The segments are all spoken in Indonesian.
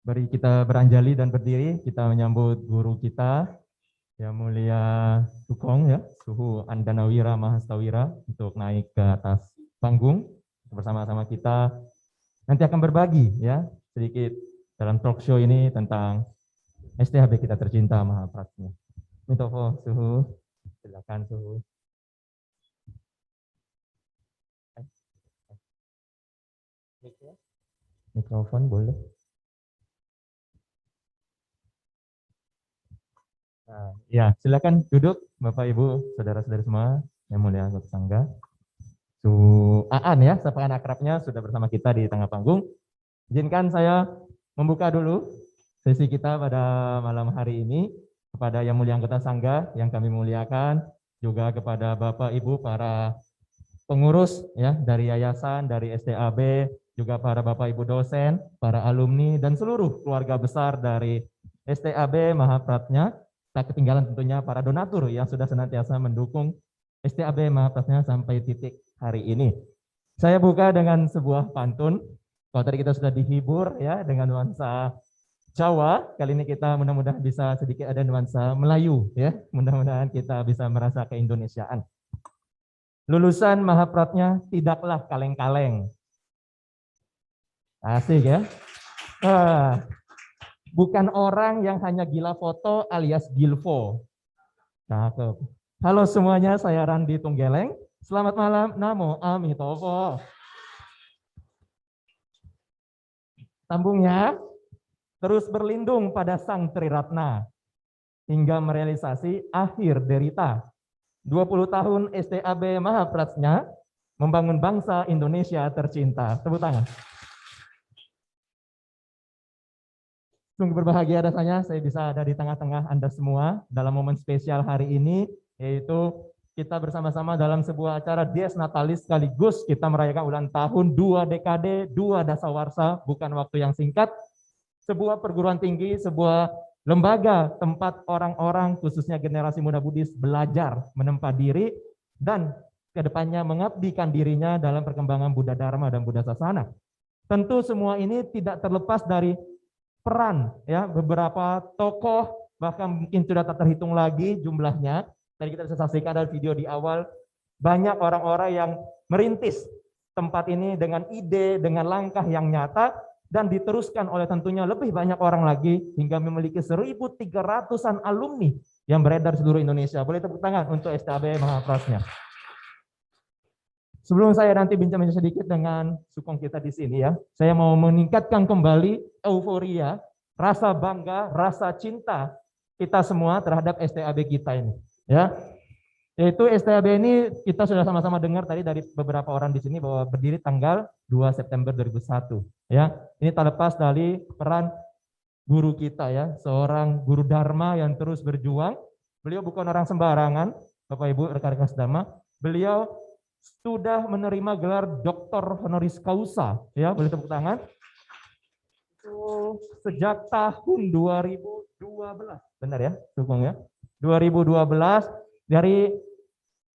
Mari kita beranjali dan berdiri, kita menyambut guru kita, Yang Mulia Sukong ya, Suhu Andanawira Mahastawira untuk naik ke atas panggung bersama-sama kita. Nanti akan berbagi ya sedikit dalam talk show ini tentang STHB kita tercinta Mahapratnya. Mitofo Suhu, silakan Suhu. Mikrofon boleh. Nah, ya, silakan duduk Bapak Ibu, saudara-saudari semua yang mulia anggota sangga. Su Aan ya, sapaan akrabnya sudah bersama kita di tengah panggung. Izinkan saya membuka dulu sesi kita pada malam hari ini kepada yang mulia anggota sangga yang kami muliakan, juga kepada Bapak Ibu para pengurus ya dari yayasan, dari STAB, juga para Bapak Ibu dosen, para alumni dan seluruh keluarga besar dari STAB Mahapratnya. Tak ketinggalan tentunya para donatur yang sudah senantiasa mendukung STAB Mahapratnya sampai titik hari ini. Saya buka dengan sebuah pantun. Kalau tadi kita sudah dihibur ya dengan nuansa Jawa, kali ini kita mudah-mudahan bisa sedikit ada nuansa Melayu ya. Mudah-mudahan kita bisa merasa keindonesiaan. Lulusan Mahapratnya tidaklah kaleng-kaleng. Asik ya. Bukan orang yang hanya gila foto alias gilfo. Cakep. Halo semuanya, saya Randi Tunggeleng. Selamat malam, Namo Amitovo. Sambungnya, terus berlindung pada Sang Triratna hingga merealisasi akhir derita. 20 tahun STAB Mahapratnya membangun bangsa Indonesia tercinta. Tepuk tangan. Sungguh berbahagia rasanya saya bisa ada di tengah-tengah Anda semua dalam momen spesial hari ini, yaitu kita bersama-sama dalam sebuah acara Dies Natalis sekaligus kita merayakan ulang tahun 2 dekade, 2 dasawarsa, bukan waktu yang singkat, sebuah perguruan tinggi, sebuah lembaga tempat orang-orang khususnya generasi muda Buddhis belajar menempa diri dan kedepannya mengabdikan dirinya dalam perkembangan Buddha Dharma dan Buddha Sasana. Tentu semua ini tidak terlepas dari peran ya beberapa tokoh, bahkan mungkin sudah tak terhitung lagi jumlahnya. Tadi kita bisa saksikan dari video di awal, banyak orang-orang yang merintis tempat ini dengan ide, dengan langkah yang nyata dan diteruskan oleh tentunya lebih banyak orang lagi hingga memiliki 1.300-an alumni yang beredar di seluruh Indonesia. Boleh tepuk tangan untuk STAB Mahapratnya. Sebelum saya nanti bincang-bincang sedikit dengan Sukong kita di sini ya, saya mau meningkatkan kembali euforia, rasa bangga, rasa cinta kita semua terhadap STAB kita ini. Ya, yaitu STAB ini kita sudah sama-sama dengar tadi dari beberapa orang di sini bahwa berdiri tanggal 2 September 2001. Ya, ini tak lepas dari peran guru kita ya, seorang guru Dharma yang terus berjuang. Beliau bukan orang sembarangan, Bapak Ibu rekan-rekan sedama. Beliau sudah menerima gelar Doktor Honoris Causa, ya boleh tepuk tangan. Sejak tahun 2012, benar ya, Sukong ya, 2012 dari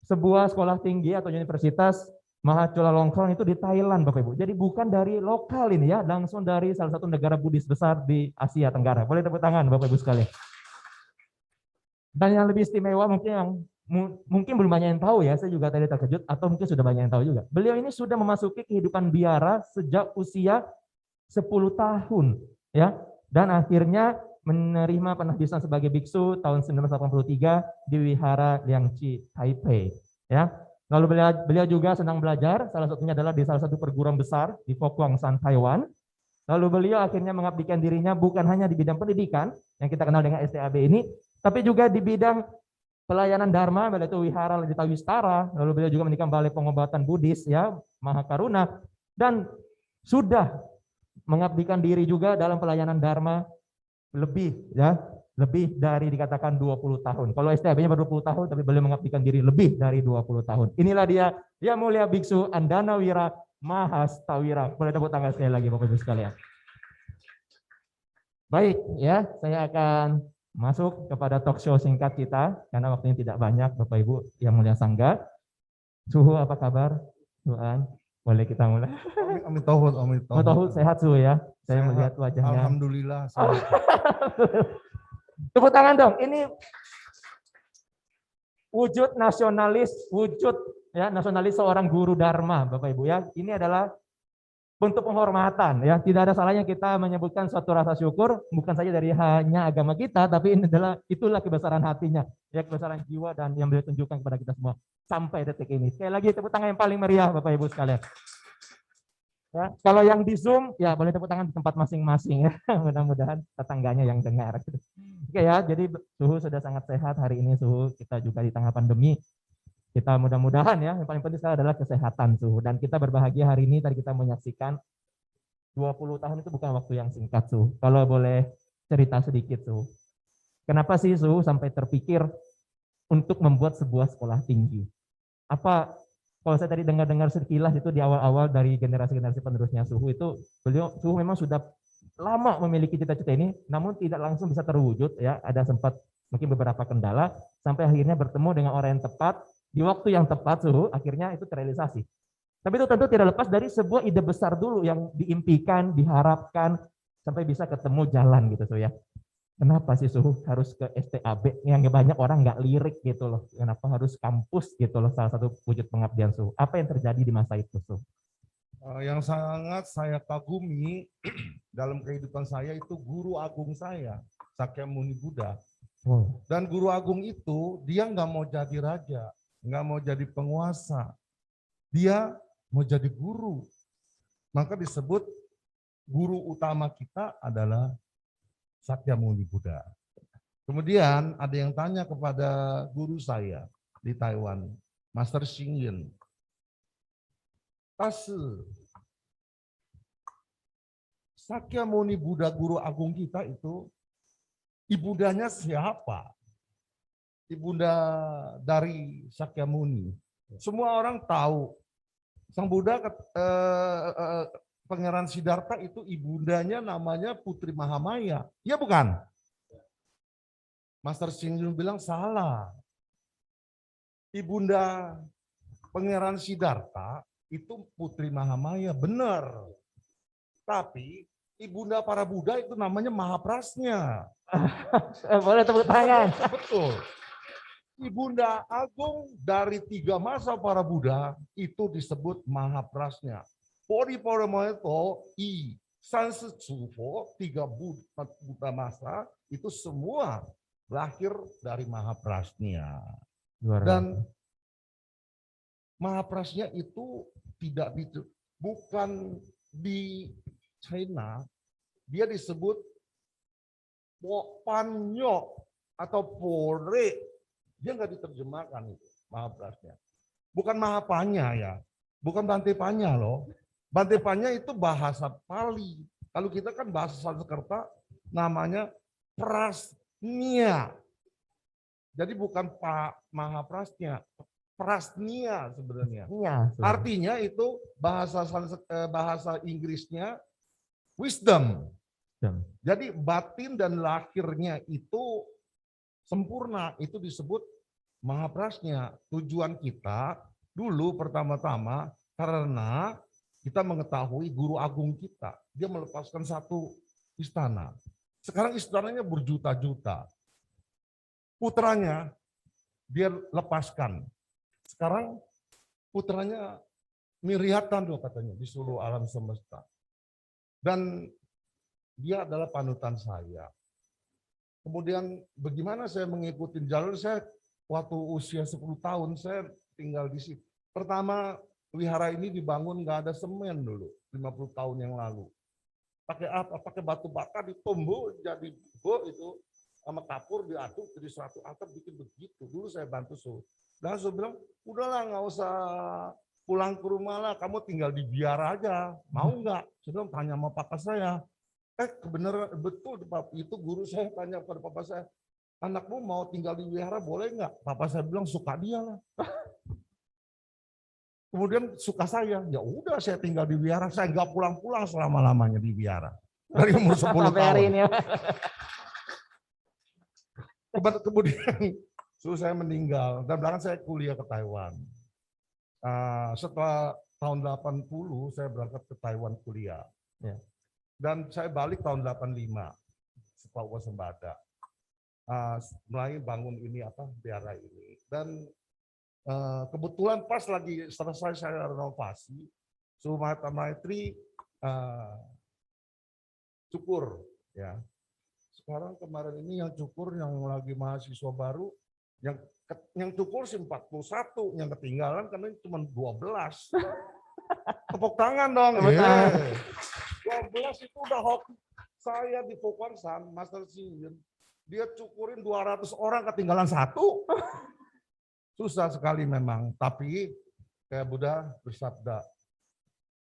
sebuah sekolah tinggi atau universitas Mahachulalongkorn itu di Thailand, Bapak Ibu. Jadi bukan dari lokal ini ya, langsung dari salah satu negara Buddhis besar di Asia Tenggara. Boleh tepuk tangan, Bapak Ibu sekalian. Dan yang lebih istimewa mungkin belum banyak yang tahu ya, saya juga tadi terkejut atau mungkin sudah banyak yang tahu juga. Beliau ini sudah memasuki kehidupan biara sejak usia 10 tahun ya, dan akhirnya menerima penahbisan sebagai biksu tahun 1983 di Wihara Liangji Taipei ya. Lalu beliau juga senang belajar, salah satunya adalah di salah satu perguruan besar di Fokwangshan, Taiwan. Lalu beliau akhirnya mengabdikan dirinya bukan hanya di bidang pendidikan yang kita kenal dengan STAB ini, tapi juga di bidang pelayanan Dharma, yaitu Wihara Ladita Wistara. Lalu beliau juga mendirikan Balai Pengobatan Buddhis ya, Mahakaruna, dan sudah mengabdikan diri juga dalam pelayanan Dharma lebih dari dikatakan 20 tahun. Kalau STAB-nya baru 20 tahun, tapi beliau mengabdikan diri lebih dari 20 tahun. Inilah dia, Yang Mulia Biksu Andanawira Mahastawira. Boleh tepuk tangan sekali lagi Bapak Ibu sekalian. Baik ya, saya akan masuk kepada talk show singkat kita karena waktunya tidak banyak Bapak Ibu yang mulia sangga. Suhu apa kabar? Tuhan. Boleh kita mulai. Amin tauhid, amin Mau tahu sehat Su ya? Saya Sehat. melihat wajahnya. Alhamdulillah. Sehat. Tepuk tangan dong. Ini wujud nasionalis, wujud ya nasionalis seorang guru Dharma, Bapak Ibu ya. Ini adalah bentuk penghormatan ya. Tidak ada salahnya kita menyebutkan suatu rasa syukur bukan saja dari hanya agama kita, tapi ini adalah itulah kebesaran hatinya, ya kebesaran jiwa dan yang beliau tunjukkan kepada kita semua sampai detik ini. Sekali lagi tepuk tangan yang paling meriah Bapak Ibu sekalian. Ya, kalau yang di Zoom ya boleh tepuk tangan di tempat masing-masing ya. Mudah-mudahan tetangganya yang dengar. Oke ya, jadi suhu sudah sangat sehat hari ini suhu kita juga di tengah pandemi. Kita mudah-mudahan ya, yang paling penting sekarang adalah kesehatan suhu dan kita berbahagia hari ini tadi kita menyaksikan 20 tahun itu bukan waktu yang singkat suhu. Kalau boleh cerita sedikit suhu. Kenapa sih suhu sampai terpikir untuk membuat sebuah sekolah tinggi? Apa kalau saya tadi dengar-dengar sekilas itu di awal-awal dari generasi-generasi penerusnya suhu itu beliau suhu memang sudah lama memiliki cita-cita ini namun tidak langsung bisa terwujud ya, ada sempat mungkin beberapa kendala sampai akhirnya bertemu dengan orang yang tepat di waktu yang tepat suhu akhirnya itu terrealisasi. Tapi itu tentu tidak lepas dari sebuah ide besar dulu yang diimpikan, diharapkan sampai bisa ketemu jalan gitu suhu ya. Kenapa sih suhu harus ke STAB yang banyak orang nggak lirik gitu loh. Kenapa harus kampus gitu loh, salah satu wujud pengabdian suhu. Apa yang terjadi di masa itu suhu? Yang sangat saya kagumi dalam kehidupan saya itu guru agung saya, Sakyamuni Buddha. Dan guru agung itu dia nggak mau jadi raja, nggak mau jadi penguasa. Dia mau jadi guru. Maka disebut guru utama kita adalah Sakyamuni Buddha. Kemudian ada yang tanya kepada guru saya di Taiwan, Master Xing Yin. Sakyamuni Buddha guru agung kita itu ibundanya siapa? Ibunda dari Sakyamuni. Semua orang tahu. Sang Buddha Pangeran Siddhartha itu ibundanya namanya Putri Mahamaya. Iya bukan? Master Xing Yun bilang salah. Ibunda Pangeran Siddhartha itu Putri Mahamaya, benar. Tapi ibunda para Buddha itu namanya Mahaprasnya. Boleh tepuk tangan. Betul. Ibunda agung dari 3 masa para Buddha itu disebut Mahaprasnya. Pori-pori-moeto, I, Sansetsupo, 3 Buddha masa itu semua lahir dari Mahaprasnya. Dan Mahaprasnya itu tidak bukan di China, dia disebut Panyo atau Pore, dia nggak diterjemahkan itu Mahaprasnya. Bukan Mahapanya ya, bukan Bante Panya loh. Bante Panya itu bahasa Pali. Kalau kita kan bahasa Sanskerta namanya Prasnya. Jadi bukan Pak Mahaprasnya, Prasnya sebenarnya. Artinya itu bahasa Inggrisnya wisdom. Jadi batin dan lahirnya itu sempurna, itu disebut Mahaprasnya. Tujuan kita dulu pertama-tama karena kita mengetahui guru agung kita, dia melepaskan satu istana. Sekarang istananya berjuta-juta. Putranya dia lepaskan. Sekarang putranya miriatan loh katanya di seluruh alam semesta. Dan dia adalah panutan saya. Kemudian bagaimana saya mengikuti jalur saya waktu usia 10 tahun saya tinggal di situ. Pertama wihara ini dibangun nggak ada semen dulu 50 tahun yang lalu. Pakai apa? Pakai batu bata ditumbuk jadi itu sama kapur diaduk jadi satu atap bikin begitu. Dulu saya bantu suhu. Dan saya bilang, udahlah nggak usah pulang ke rumah lah, kamu tinggal di biara aja. Mau nggak? Saya bilang tanya sama papa saya. Kebenaran betul itu guru saya tanya kepada papa saya, anakmu mau tinggal di wihara boleh nggak? Papa saya bilang suka dia lah. Kemudian suka saya, ya udah saya tinggal di wihara, saya nggak pulang-pulang selama-lamanya di wihara. Dari umur 10 tahun. Kemudian saya meninggal, dan belakang saya kuliah ke Taiwan. Setelah tahun 80 saya berangkat ke Taiwan kuliah. Ya. Dan saya balik tahun 85 setelah wasembada. Mulai bangun ini biara ini. Dan kebetulan pas lagi selesai saya renovasi, Sumata Maitri cukur ya. Sekarang kemarin ini yang cukur yang lagi mahasiswa baru, yang cukur sih 41, yang ketinggalan karena cuma 12. Tepuk tangan dong. 12 itu udah hoki. Saya di Fokwangsan, Master Singin, dia cukurin 200 orang ketinggalan 1. Susah sekali memang, tapi kayak Buddha bersabda,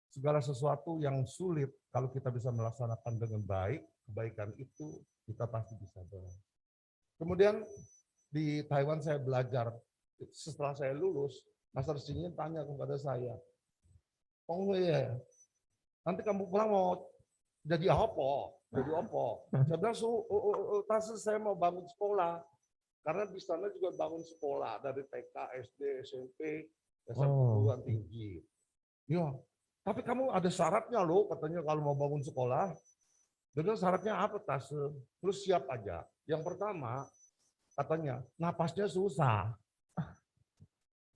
segala sesuatu yang sulit kalau kita bisa melaksanakan dengan baik, kebaikan itu kita pasti bisa berhasil. Kemudian di Taiwan saya belajar, setelah saya lulus, Master Singin tanya kepada saya, "Oh iya, nanti kamu pulang mau jadi apa? Jadi apa?" Saya bilang, saya mau bangun sekolah. Karena di sana juga bangun sekolah dari TK, SD, SMP, SMP perguruan tinggi. Ya, tapi kamu ada syaratnya loh, katanya kalau mau bangun sekolah. Dia bilang syaratnya apa, Tase? Terus siap aja. Yang pertama, katanya napasnya susah.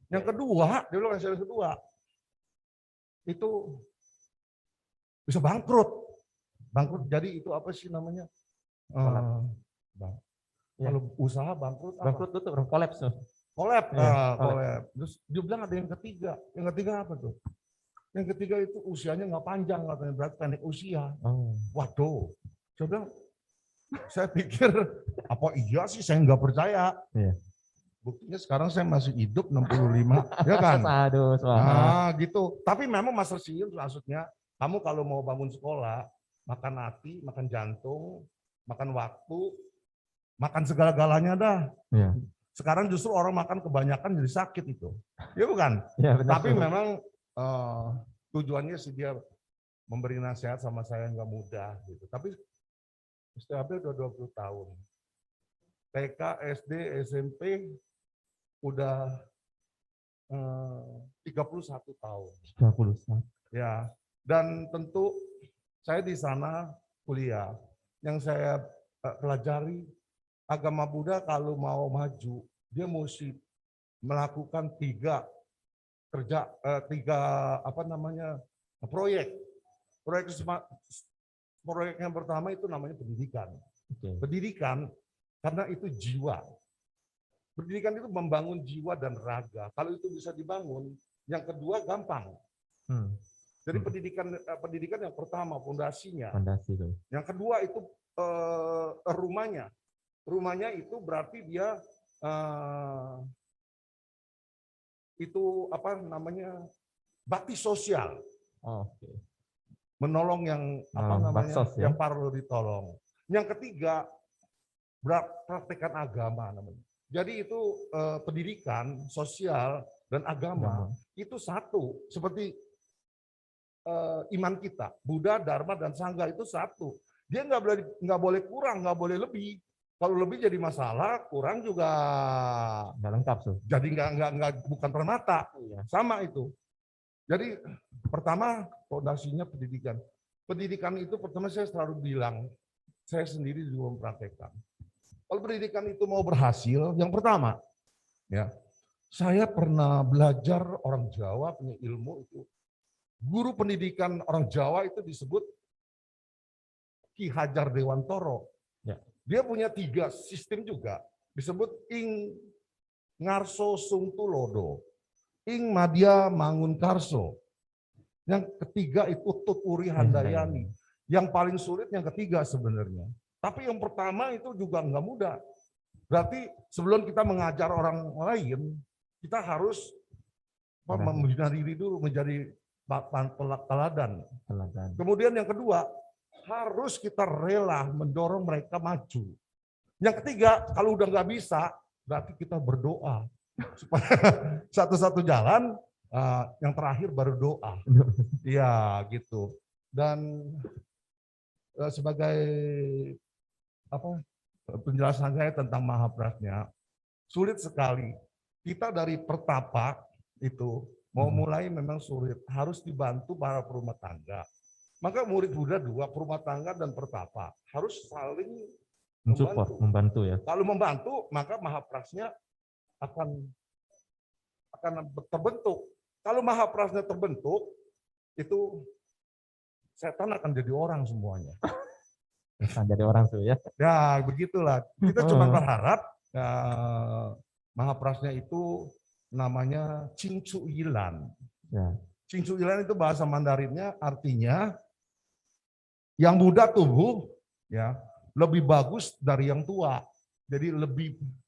Yang kedua, dia bilang yang kedua, itu bisa bangkrut. Bangkrut, jadi itu apa sih namanya? Kalau usaha bangkrut, bangkrut itu kolaps. Kolab. Terus dia bilang ada yang ketiga. Yang ketiga apa tuh? Yang ketiga itu usianya nggak panjang, katanya, berarti pendek usia. Waduh, saya bilang, saya pikir apa iya sih, saya nggak percaya. Buktinya sekarang saya masih hidup 65, ya kan? Aduh, gitu. Tapi memang Master Singin maksudnya, kamu kalau mau bangun sekolah, makan hati, makan jantung, makan waktu, makan segala-galanya dah. Sekarang justru orang makan kebanyakan jadi sakit itu. Ya bukan? Ya, benar. Tapi memang tujuannya sih dia memberi nasihat sama saya nggak mudah gitu. Tapi STAB udah 20 tahun. TK, SD, SMP udah 31 tahun. 31. Ya. Dan tentu saya di sana kuliah. Yang saya pelajari, agama Buddha kalau mau maju, dia mesti melakukan tiga proyek. Proyek yang pertama itu namanya pendidikan. Pendidikan karena itu jiwa. Pendidikan itu membangun jiwa dan raga. Kalau itu bisa dibangun, yang kedua gampang. Jadi pendidikan yang pertama fondasinya. Yang kedua itu rumahnya. Rumahnya itu berarti dia itu apa namanya, bakti sosial. Menolong yang yang perlu ditolong. Yang ketiga praktekan agama namanya. Jadi itu pendidikan, sosial dan agama itu satu, seperti iman kita, Buddha, Dharma dan Sangha itu satu. Dia nggak boleh kurang, nggak boleh lebih. Kalau lebih jadi masalah, kurang juga nggak lengkap tuh. Jadi bukan permata, sama itu. Jadi pertama fondasinya pendidikan. Pendidikan itu pertama saya selalu bilang, saya sendiri juga mempraktekkan. Kalau pendidikan itu mau berhasil, yang pertama, ya, saya pernah belajar orang Jawa punya ilmu itu. Guru pendidikan orang Jawa itu disebut Ki Hajar Dewantoro. Dia punya 3 sistem juga, disebut Ing Ngarso Sung Tulodo, Ing Madya Mangun Karso. Yang ketiga itu Tuturi Handayani. Yang paling sulit yang ketiga sebenarnya. Tapi yang pertama itu juga nggak mudah. Berarti sebelum kita mengajar orang lain, kita harus membina diri dulu menjadi teladan. Kemudian yang kedua, harus kita rela mendorong mereka maju. Yang ketiga, kalau udah nggak bisa, berarti kita berdoa. Supaya satu-satu jalan, yang terakhir baru doa. Iya, gitu. Dan sebagai penjelasan saya tentang Mahaprajna, sulit sekali. Kita dari pertapa itu Mau mulai memang sulit, harus dibantu para perumah tangga. Maka murid Buddha dua, perumah tangga dan pertapa, harus saling membantu ya. Kalau membantu, maka mahaprasnya akan terbentuk. Kalau mahaprasnya terbentuk, itu setan akan jadi orang semuanya. Akan jadi orang tuh ya. Ya begitulah. Kita cuma berharap mahaprasnya itu namanya Cingcu Yilan. Ya. Cingcu Yilan itu bahasa Mandarinnya artinya yang muda tumbuh ya lebih bagus dari yang tua. Jadi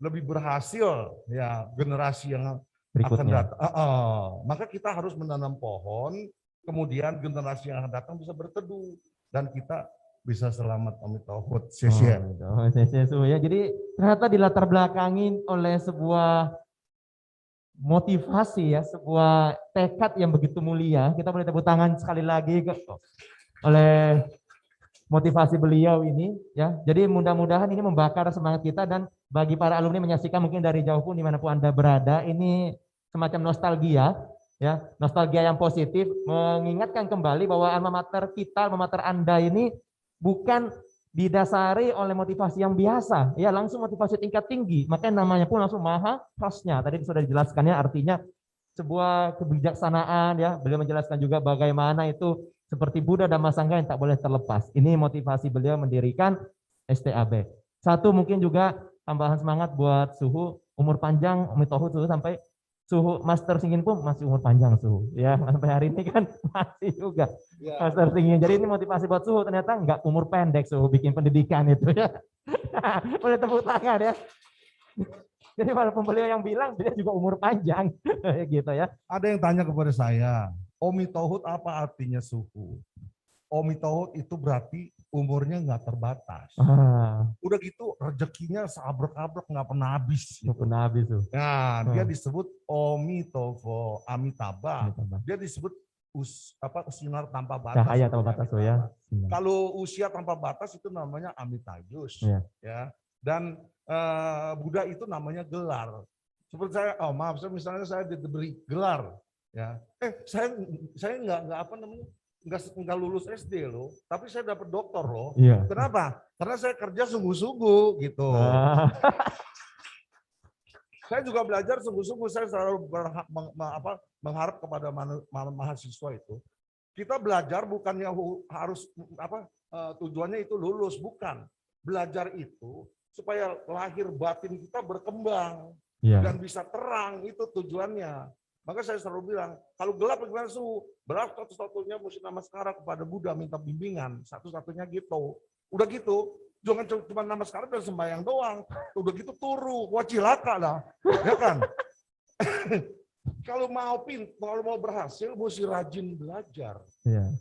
lebih berhasil ya generasi yang berikutnya. akan datang. Maka kita harus menanam pohon, kemudian generasi yang akan datang bisa berteduh dan kita bisa selamat Amit Tauhud. Ya. Jadi ternyata dilatar belakangin oleh sebuah motivasi ya, sebuah tekad yang begitu mulia. Kita boleh tepuk tangan sekali lagi oleh motivasi beliau ini ya. Jadi mudah-mudahan ini membakar semangat kita, dan bagi para alumni menyaksikan mungkin dari jauh pun dimanapun Anda berada, ini semacam nostalgia ya, nostalgia yang positif, mengingatkan kembali bahwa alma mater kita, alma mater Anda ini bukan didasari oleh motivasi yang biasa ya, langsung motivasi tingkat tinggi, makanya namanya pun langsung Mahaprasnya. Tadi sudah dijelaskannya, artinya sebuah kebijaksanaan ya. Beliau menjelaskan juga bagaimana itu seperti Buddha Dhamma Sangha yang tak boleh terlepas. Ini motivasi beliau mendirikan STAB. Satu mungkin juga tambahan semangat buat Suhu, umur panjang Amit Tauhud Suhu, sampai Suhu Master Singin pun masih umur panjang Suhu ya, sampai hari ini kan masih juga ya, Master Singin. Jadi ini motivasi buat Suhu, ternyata nggak umur pendek Suhu bikin pendidikan itu ya. Boleh tepuk tangan ya. Jadi walaupun beliau yang bilang, beliau juga umur panjang gitu ya. Ada yang tanya kepada saya, Omi Tauhud apa artinya Suhu? Omi Tauhud itu berarti umurnya nggak terbatas. Udah gitu rezekinya seabrek-abrek, nggak pernah habis. Nggak pernah habis tuh. Nah, dia disebut Omi Tofo Amitabha. Dia disebut sinar tanpa batas. Cahaya tanpa batas ya. Kalau usia tanpa batas itu namanya Amitayus. Ya. Dan Buddha itu namanya gelar. Seperti saya, misalnya saya diberi gelar, ya. Saya nggak lulus SD loh, tapi saya dapat doktor loh. Iya. Kenapa? Karena saya kerja sungguh-sungguh gitu. Saya juga belajar sungguh-sungguh. Saya selalu mengharap kepada mahasiswa itu, kita belajar bukannya harus tujuannya itu lulus, bukan. Belajar itu supaya lahir batin kita berkembang dan bisa terang, itu tujuannya. Maka saya selalu bilang, kalau gelap bagaimana Suhu? Gelap satu-satunya mesti namaskara kepada Buddha, minta bimbingan, satu-satunya gitu. Udah gitu, jangan cuma namaskara dan sembahyang doang. Udah gitu turu, wacilaka lah, ya kan? Kalau mau berhasil, mesti rajin belajar.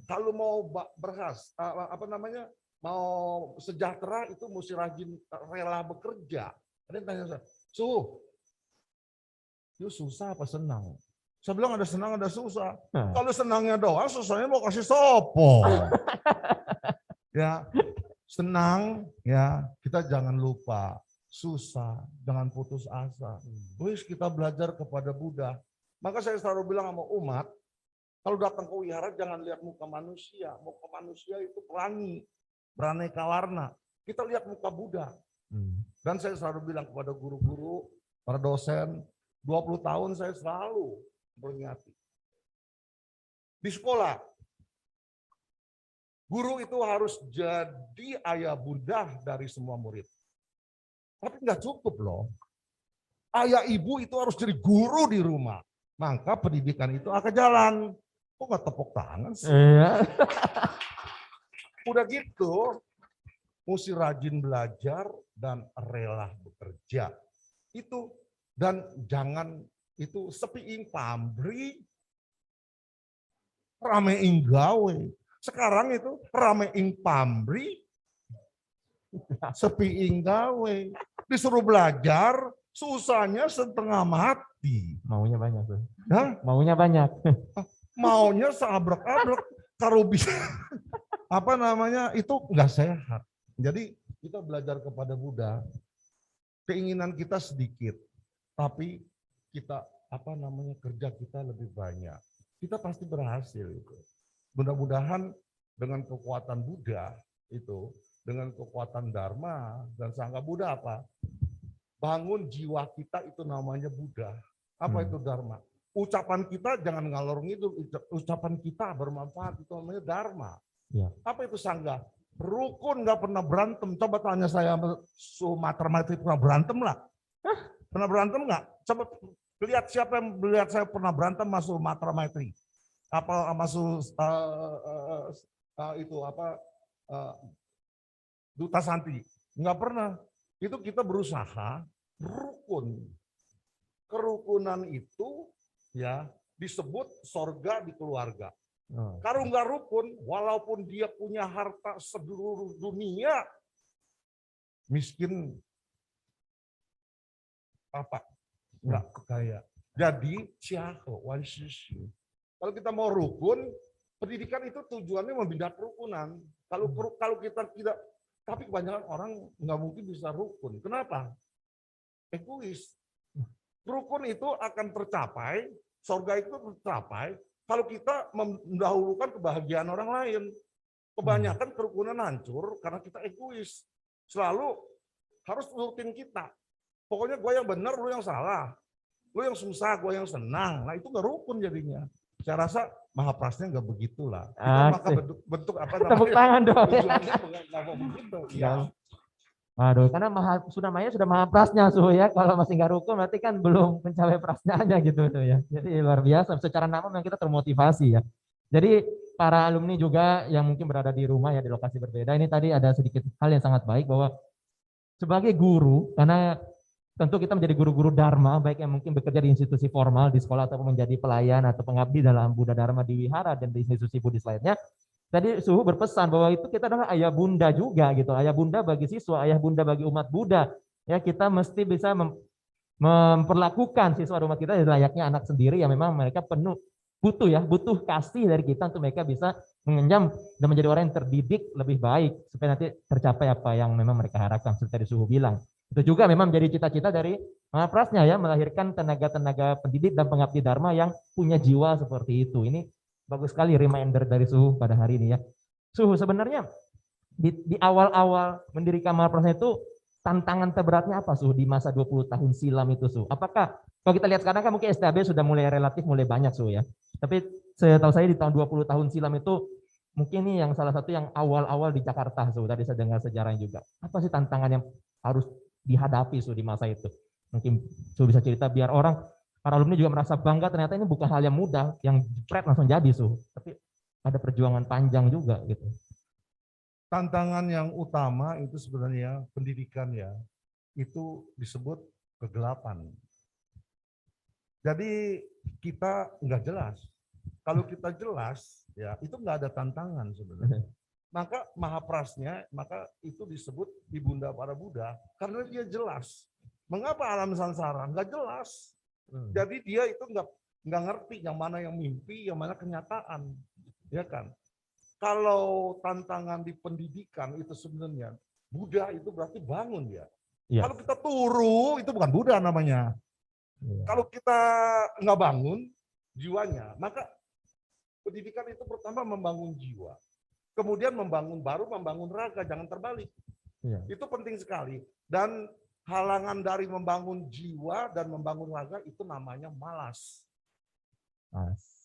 Kalau mau mau sejahtera itu mesti rajin, rela bekerja. Ada yang tanya saya, Suhu, itu susah apa senang? Saya bilang ada senang, ada susah. Kalau senangnya doang, susahnya mau kasih sopo. Ya, senang ya, kita jangan lupa. Susah, jangan putus asa. Terus kita belajar kepada Buddha. Maka saya selalu bilang sama umat, kalau datang ke wihara jangan lihat muka manusia. Muka manusia itu beraneka warna. Kita lihat muka Buddha. Dan saya selalu bilang kepada guru-guru, para dosen, 20 tahun saya selalu peringati. Di sekolah, guru itu harus jadi ayah bunda dari semua murid. Tapi nggak cukup loh. Ayah ibu itu harus jadi guru di rumah. Maka pendidikan itu akan jalan. Kok nggak tepuk tangan sih? Udah gitu, mesti rajin belajar dan rela bekerja. Itu, dan jangan itu sepiing pambri, rameing gawe. Sekarang itu rameing pambri, sepiing gawe. Disuruh belajar, susahnya setengah mati. Maunya banyak tuh. Hah? Maunya banyak. Maunya seabrek-abrek. Kalau bisa itu nggak sehat. Jadi kita belajar kepada Buddha, keinginan kita sedikit, tapi kita kerja kita lebih banyak. Kita pasti berhasil itu. Mudah-mudahan dengan kekuatan Buddha itu, dengan kekuatan Dharma dan Sangha Buddha bangun jiwa kita itu namanya Buddha. Apa itu Dharma? Ucapan kita jangan ngalor ngidul, ucapan kita bermanfaat itu namanya Dharma. Ya. Apa itu Sangha? Rukun nggak pernah berantem. Coba tanya saya Sumatera Maitri pernah berantem lah. Pernah berantem nggak? Coba lihat siapa yang melihat saya pernah berantem masuk Sumatera Maitri. Apa masuk Duta Santi? Nggak pernah. Itu kita berusaha rukun. Kerukunan itu ya disebut sorga di keluarga. Kalau nggak rukun, walaupun dia punya harta seluruh dunia, miskin nggak kaya. Jadi kalau kita mau rukun, pendidikan itu tujuannya membina kerukunan. Kalau kita tidak, tapi kebanyakan orang nggak mungkin bisa rukun. Kenapa? Egois. Rukun itu akan tercapai, surga itu tercapai kalau kita mendahulukan kebahagiaan orang lain. Kebanyakan kerukunan hancur karena kita egois. Selalu harus nurutin kita. Pokoknya gue yang benar, lu yang salah. Lu yang susah, gue yang senang. Nah itu nggak rukun jadinya. Saya rasa Mahaprasnya nggak begitulah. Maka bentuk apa namanya? Tepuk tangan dong. Nggak begitu. Ya. Aduh, karena namanya sudah Mahaprasnya Suhu ya. Kalau masih nggak rukun berarti kan belum mencapai prasnanya gitu tuh ya. Jadi luar biasa. Secara nama memang kita termotivasi ya. Jadi para alumni juga yang mungkin berada di rumah ya di lokasi berbeda. Ini tadi ada sedikit hal yang sangat baik bahwa sebagai guru, karena tentu kita menjadi guru-guru Dharma, baik yang mungkin bekerja di institusi formal di sekolah ataupun menjadi pelayan atau pengabdi dalam Buddha Dharma di wihara dan di institusi Buddhis lainnya. Tadi Suhu berpesan bahwa itu kita adalah ayah bunda juga gitu, ayah bunda bagi siswa, ayah bunda bagi umat Buddha. Ya kita mesti bisa memperlakukan siswa umat kita layaknya anak sendiri yang memang mereka butuh kasih dari kita untuk mereka bisa mengenyam dan menjadi orang yang terdidik lebih baik supaya nanti tercapai apa yang memang mereka harapkan seperti tadi Suhu bilang. Itu juga memang menjadi cita-cita dari Mahaprasnya ya, melahirkan tenaga-tenaga pendidik dan pengabdi Dharma yang punya jiwa seperti itu. Ini bagus sekali reminder dari Suhu pada hari ini ya. Suhu sebenarnya di awal-awal mendirikan Mahaprasnya itu tantangan terberatnya apa Suhu di masa 20 tahun silam itu Suhu? Apakah kalau kita lihat sekarang kan mungkin STAB sudah mulai banyak Suhu ya. Tapi setahu saya di tahun 20 tahun silam itu mungkin ini yang salah satu yang awal-awal di Jakarta Suhu. Tadi saya dengar sejarahnya juga. Apa sih tantangan yang harus dihadapi Suhu di masa itu? Mungkin Suhu bisa cerita biar para alumni juga merasa bangga ternyata ini bukan hal yang mudah, yang jepret langsung jadi Suhu. Tapi ada perjuangan panjang juga gitu. Tantangan yang utama itu sebenarnya pendidikan ya, itu disebut kegelapan. Jadi kita nggak jelas. Kalau kita jelas, ya itu nggak ada tantangan sebenarnya. Maka Mahaprasnya, maka itu disebut Ibunda para Buddha, karena dia jelas. Mengapa alam samsara? Nggak jelas. Jadi dia itu nggak ngerti yang mana yang mimpi, yang mana kenyataan, ya kan? Kalau tantangan di pendidikan itu sebenarnya Buddha itu berarti bangun ya. Kalau kita turu itu bukan Buddha namanya. Kalau kita nggak bangun jiwanya, maka pendidikan itu pertama membangun jiwa, kemudian membangun raga, jangan terbalik. Itu penting sekali. Dan halangan dari membangun jiwa dan membangun raga itu namanya malas.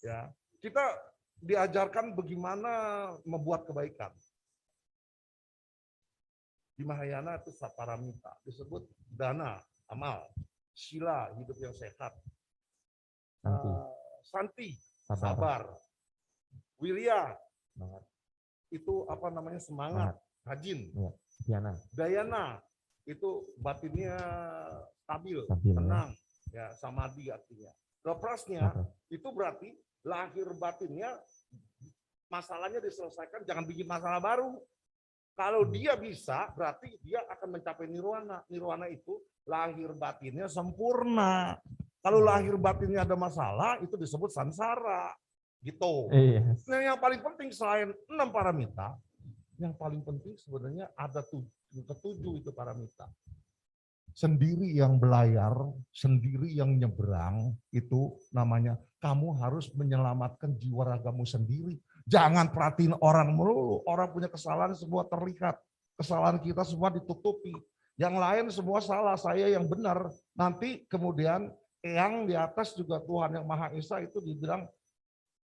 Ya, kita diajarkan bagaimana membuat kebaikan. Di Mahayana itu saparamita, disebut dana, amal, sila, hidup yang sehat, santi, sabar, wirya, itu apa namanya semangat, rajin, dayana, itu batinnya stabil, tenang, ya samadhi artinya. Prasnya itu berarti lahir batinnya masalahnya diselesaikan, jangan bikin masalah baru. Kalau dia bisa, berarti dia akan mencapai nirwana. Nirwana itu lahir batinnya sempurna. Kalau lahir batinnya ada masalah, itu disebut samsara. Gitu. Nah, yang paling penting selain 6 paramita, yang paling penting sebenarnya ada ketujuh itu paramita. sendiri yang belayar, sendiri yang nyebrang, itu namanya kamu harus menyelamatkan jiwa ragamu sendiri. Jangan perhatiin orang melulu, orang punya kesalahan semua terlihat. Kesalahan kita semua ditutupi. Yang lain semua salah, saya yang benar. Nanti kemudian yang di atas juga Tuhan yang Maha Esa itu dibilang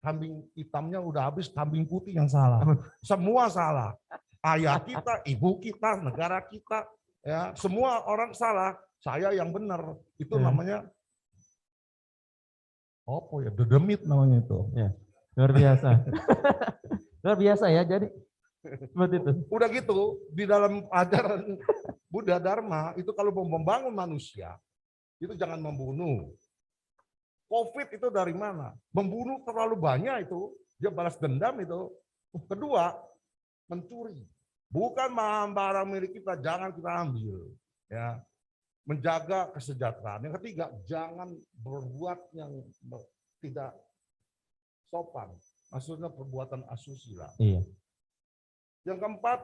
kambing hitamnya udah habis, kambing putih yang salah. Semua salah. Ayah kita, ibu kita, negara kita, ya semua orang salah. Saya yang benar. Itu namanya apa ya? Dedemit namanya itu. Ya, luar biasa. Luar biasa ya. Jadi seperti itu. Udah gitu di dalam ajaran Buddha Dharma itu kalau mau membangun manusia itu jangan membunuh. COVID itu dari mana? Membunuh terlalu banyak itu, dia balas dendam itu. Kedua, mencuri. Bukan barang milik kita, jangan kita ambil. Ya, menjaga kesejahteraan. Yang ketiga, jangan berbuat yang tidak sopan. Maksudnya perbuatan asusila. Iya. Yang keempat,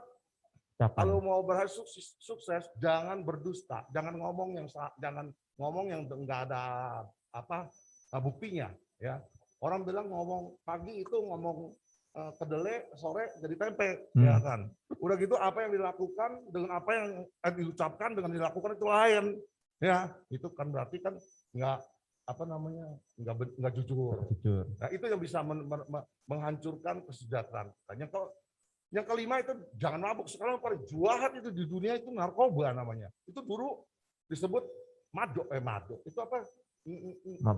Siapa? kalau mau berhasil sukses, jangan berdusta, jangan ngomong yang enggak ada buktinya. Ya, orang bilang ngomong pagi itu ngomong kedelai, sore jadi tempe, ya kan. Udah gitu apa yang dilakukan dengan apa yang diucapkan dengan dilakukan itu lain, ya. Itu kan berarti kan nggak jujur. Nah, itu yang bisa menghancurkan kesejahteraan. Yang kelima itu jangan mabuk. Sekarang paling jahat itu di dunia itu narkoba namanya. Itu dulu disebut mabuk. Itu apa?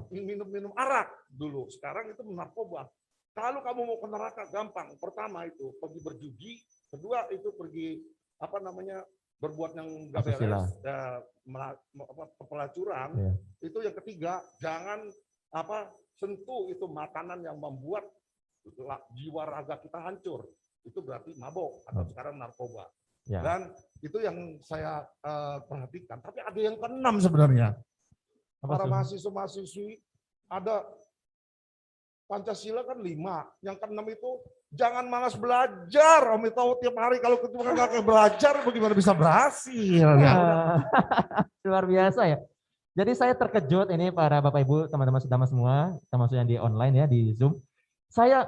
Minum arak dulu. Sekarang itu narkoba. Kalau kamu mau ke neraka gampang. Pertama itu pergi berjudi. Kedua itu pergi berbuat yang nggak beres, pelacuran. Yeah. Itu yang ketiga, jangan sentuh itu makanan yang membuat jiwa raga kita hancur. Itu berarti mabok atau sekarang narkoba. Yeah. Dan itu yang saya perhatikan. Tapi ada yang keenam sebenarnya. Para mahasiswa-mahasiswi ada Pancasila kan 5. Yang keenam itu jangan malas belajar. Om tahu tiap hari kalau ketemu nggak belajar bagaimana bisa berhasil. Luar biasa ya. Jadi saya terkejut ini para Bapak Ibu, teman-teman saudara semua, termasuk yang di online ya, di Zoom. Saya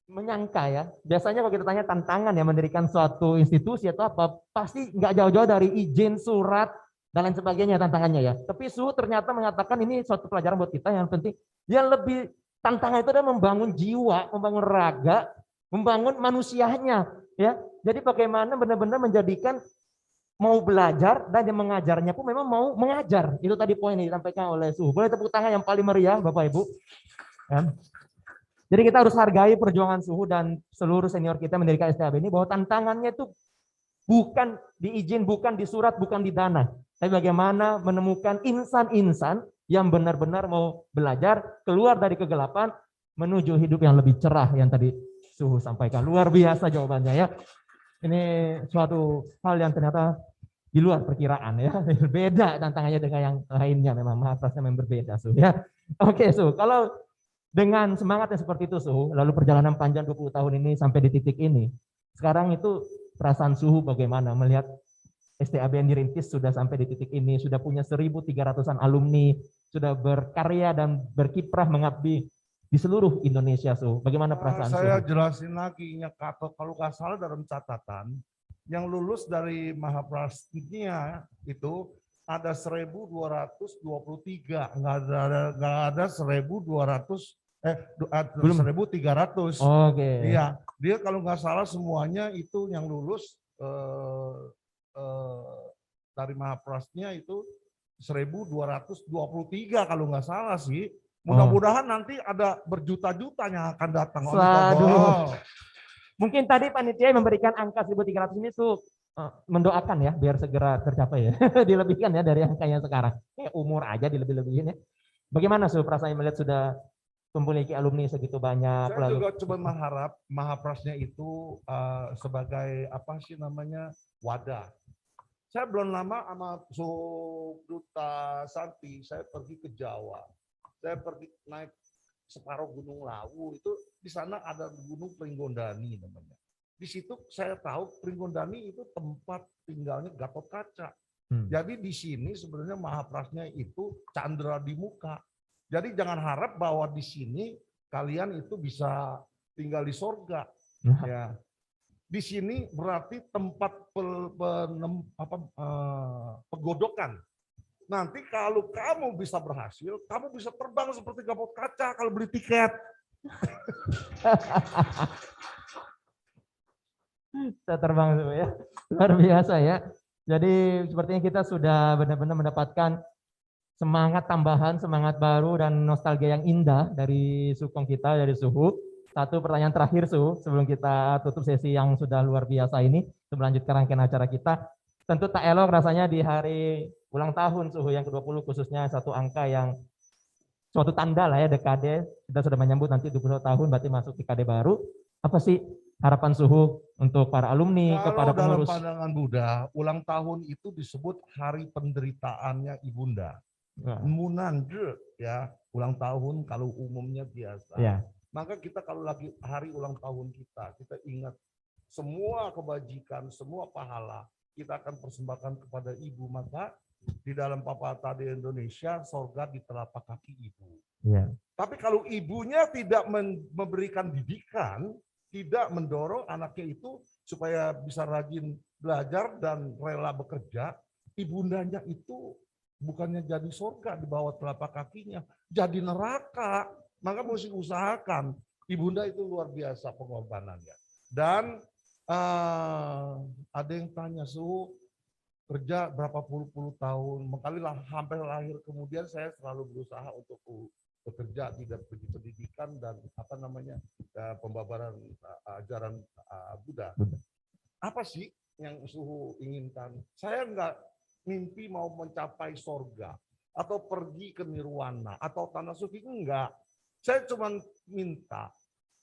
menyangka ya, biasanya kalau kita tanya tantangan ya mendirikan suatu institusi atau apa, pasti nggak jauh-jauh dari izin, surat, dan lain sebagainya tantangannya ya. Tapi Suhu ternyata mengatakan ini suatu pelajaran buat kita yang penting, yang lebih tantangan itu adalah membangun jiwa, membangun raga, membangun manusianya, ya. Jadi bagaimana benar-benar menjadikan mau belajar dan yang mengajarnya pun memang mau mengajar. Itu tadi poin yang disampaikan oleh Suhu. Boleh tepuk tangan yang paling meriah, Bapak Ibu. Ya. Jadi kita harus hargai perjuangan Suhu dan seluruh senior kita mendirikan STAB ini, bahwa tantangannya itu bukan di izin, bukan di surat, bukan di dana, tapi bagaimana menemukan insan-insan yang benar-benar mau belajar keluar dari kegelapan menuju hidup yang lebih cerah yang tadi Suhu sampaikan. Luar biasa jawabannya ya. Ini suatu hal yang ternyata di luar perkiraan ya. Berbeda tantangannya dengan yang lainnya, memang Mahaprasnya memang berbeda Suhu ya. Oke Suhu, kalau dengan semangat yang seperti itu Suhu, lalu perjalanan panjang 20 tahun ini sampai di titik ini, sekarang itu perasaan Suhu bagaimana melihat STAB yang dirintis sudah sampai di titik ini, sudah punya 1.300-an alumni, sudah berkarya dan berkiprah mengabdi di seluruh Indonesia, Suhu. Bagaimana perasaan saya Suhu? Jelasin lagi, kalau nggak salah dalam catatan, yang lulus dari Mahaprasnya itu ada 1.223, nggak ada 1.200, 1.300. Oke. Iya, dia kalau nggak salah semuanya itu yang lulus dari Mahaprasnya itu 1.223 kalau nggak salah sih. Mudah-mudahan nanti ada berjuta-juta yang akan datang. Waduh. Mungkin tadi panitia memberikan angka 1.300 ini tuh mendoakan ya biar segera tercapai ya. Dilebihkan ya dari angkanya sekarang. Umur aja dilebih-lebihin ya. Bagaimana Suhu perasaan melihat sudah memiliki alumni segitu banyak? Saya juga coba mengharap Mahaprasnya itu sebagai wadah. Saya belum lama sama Duta Santi, saya pergi ke Jawa. Saya pergi naik separuh Gunung Lawu, itu di sana ada Gunung Pringgondani namanya. Di situ saya tahu Pringgondani itu tempat tinggalnya Gatot Kaca. Jadi di sini sebenarnya Mahaprasnya itu candra di muka. Jadi jangan harap bahwa di sini kalian itu bisa tinggal di sorga. Ya. Di sini berarti tempat pegodokan. Nanti kalau kamu bisa berhasil, kamu bisa terbang seperti Gatot Kaca kalau beli tiket. Kita terbang dulu ya. Luar biasa ya. Jadi sepertinya kita sudah benar-benar mendapatkan semangat tambahan, semangat baru dan nostalgia yang indah dari Sukong kita, dari Suhu. Satu pertanyaan terakhir Suhu, sebelum kita tutup sesi yang sudah luar biasa ini, sebelum melanjutkan rangkaian acara kita. Tentu tak elok rasanya di hari ulang tahun Suhu yang ke-20 khususnya satu angka yang suatu tanda lah ya, dekade. Kita sudah menyambut nanti 21 tahun berarti masuk dekade baru. Apa sih harapan Suhu untuk para alumni, kepada pengurus? Dalam pandangan Buddha, ulang tahun itu disebut hari penderitaannya Ibunda. Munandre ya, ulang tahun kalau umumnya biasa. Ya. Maka kita kalau lagi hari ulang tahun kita ingat semua kebajikan, semua pahala kita akan persembahkan kepada ibu. Maka di dalam pepatah di Indonesia, sorga di telapak kaki ibu. Ya. Tapi kalau ibunya tidak memberikan didikan, tidak mendorong anaknya itu supaya bisa rajin belajar dan rela bekerja, ibundanya itu bukannya jadi surga di bawah telapak kakinya, jadi neraka. Maka mesti usahakan. Ibunda itu luar biasa pengorbanannya. Dan ada yang tanya, Suhu kerja berapa puluh tahun, hampir lahir kemudian saya selalu berusaha untuk bekerja, tidak pergi pendidikan dan pembabaran ajaran Buddha. Apa sih yang Suhu inginkan? Saya enggak mimpi mau mencapai sorga atau pergi ke nirwana atau tanah suci, enggak. Saya cuma minta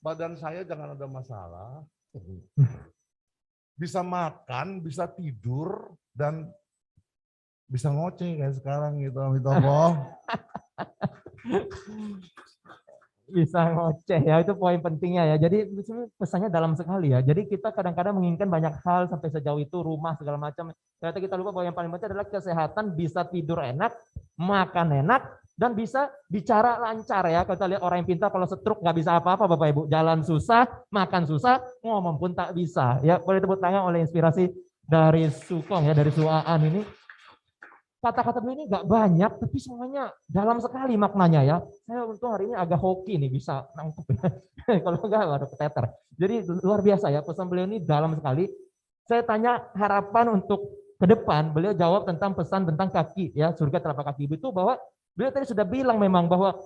badan saya jangan ada masalah, bisa makan, bisa tidur, dan bisa ngoceh kayak sekarang gitu, Amitabha. Bisa ngoceh ya, itu poin pentingnya ya. Jadi pesannya dalam sekali ya. Jadi kita kadang-kadang menginginkan banyak hal sampai sejauh itu, rumah segala macam. Ternyata kita lupa bahwa yang paling penting adalah kesehatan, bisa tidur enak, makan enak, dan bisa bicara lancar ya. Kalau kita lihat orang yang pintar kalau stroke nggak bisa apa-apa Bapak Ibu. Jalan susah, makan susah, ngomong pun tak bisa. Ya, boleh tepuk tangan oleh inspirasi dari Sukong ya, dari Suaan ini. Kata-kata beliau ini nggak banyak, tapi semuanya dalam sekali maknanya ya. Saya untung hari ini agak hoki nih, bisa nangkep ya. Kalau enggak, ada keteter. Jadi luar biasa ya, pesan beliau ini dalam sekali. Saya tanya harapan untuk ke depan, beliau jawab tentang pesan tentang kaki ya, surga telapak kaki ibu itu, bahwa beliau tadi sudah bilang memang bahwa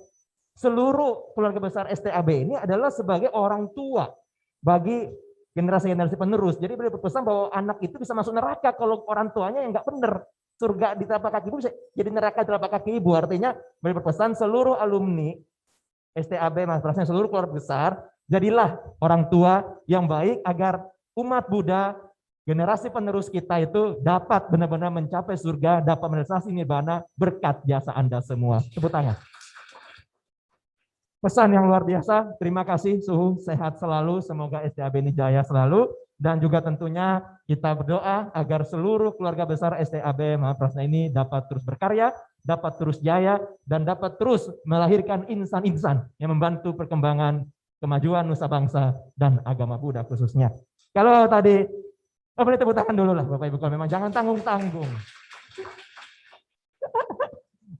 seluruh keluarga besar STAB ini adalah sebagai orang tua bagi generasi-generasi penerus. Jadi beliau berpesan bahwa anak itu bisa masuk neraka kalau orang tuanya yang nggak benar. Surga di telapak kaki ibu bisa jadi neraka di telapak kaki ibu. Artinya beliau berpesan seluruh alumni STAB Mahaprasnya, seluruh keluarga besar, jadilah orang tua yang baik agar umat Buddha, generasi penerus kita itu dapat benar-benar mencapai surga, dapat merealisasi nirvana berkat jasa Anda semua. Tepuk tangan. Pesan yang luar biasa. Terima kasih Suhu, sehat selalu, semoga STAB ini jaya selalu. Dan juga tentunya kita berdoa agar seluruh keluarga besar STAB Mahaprasna ini dapat terus berkarya, dapat terus jaya, dan dapat terus melahirkan insan-insan yang membantu perkembangan kemajuan nusa bangsa dan agama Buddha khususnya. Kalau tadi, boleh tepuk tangan dulu lah Bapak Ibu, kalau memang jangan tanggung-tanggung.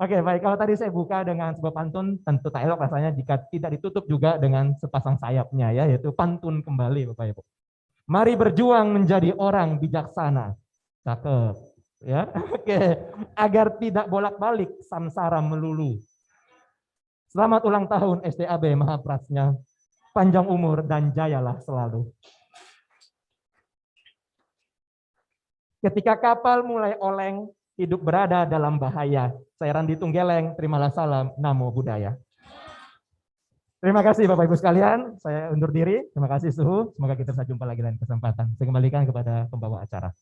Oke, baik. Kalau tadi saya buka dengan sebuah pantun, tentu tak elok rasanya jika tidak ditutup juga dengan sepasang sayapnya ya, yaitu pantun kembali Bapak Ibu. Mari berjuang menjadi orang bijaksana. Cakep. Ya, oke. Agar tidak bolak-balik samsara melulu. Selamat ulang tahun STAB Mahaprasnya. Panjang umur dan jayalah selalu. Ketika kapal mulai oleng, hidup berada dalam bahaya. Saya Randi Tunggeleng, terimalah salam, Namo Buddhaya. Terima kasih Bapak Ibu sekalian, saya undur diri. Terima kasih Suhu, semoga kita bisa jumpa lagi lain kesempatan. Saya kembalikan kepada pembawa acara.